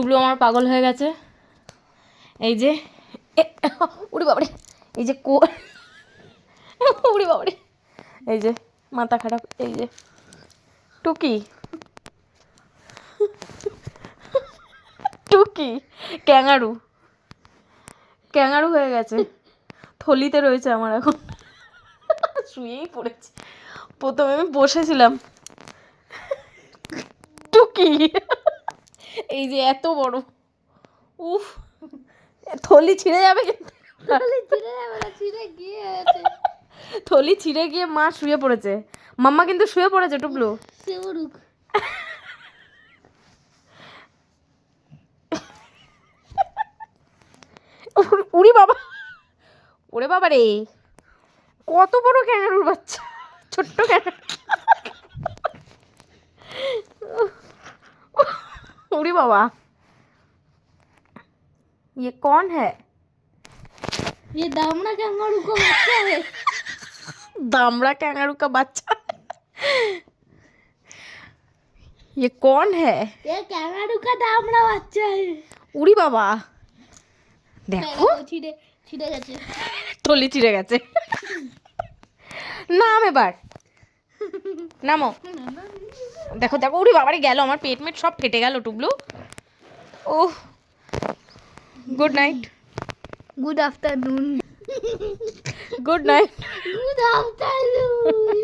টুবলু আমার পাগল হয়ে গেছে। এই যে উড়ি বাবারে, এই যে উড়ি বাবারে, এই যে মাথা খারাপ, এই যে টুকি টুকি ক্যাঙারু ক্যাঙারু হয়ে গেছে, থলিতে রয়েছে আমার এখন, শুয়েই পড়েছে। প্রথমে আমি বসেছিলাম, টুকি এই যে এত বড়, উফ থলি ছিঁড়ে যাবে কিন্তু, থলি ছিঁড়ে গিয়ে মা শুয়ে পড়েছে, মাম্মা কিন্তু শুয়ে পড়েছে টুবলু। উড়ি বাবা, ওরে বাবা রে, কত বড় ক্যাঙ্গারুর বাচ্চা, ছোট্ট ক্যাঙ্গারু, उड़ी बाबा, ये कौन है? ये दामड़ा कैंगारू का बच्चा है। दामड़ा कैंगारू का बच्चा, ये कौन है? ये कैंगारू का दामड़ा बच्चा है। उड़ी बाबा, देखो छिड़े छिड़े গেছে, থলি ছিঁড়ে গেছে। নাম এবার, নামো। দেখো দেখো, উড়ি বাবারে গেল, আমার পেট মেট সব ফেটে গেল Tublu. Oh, good night, good afternoon, good night, good afternoon.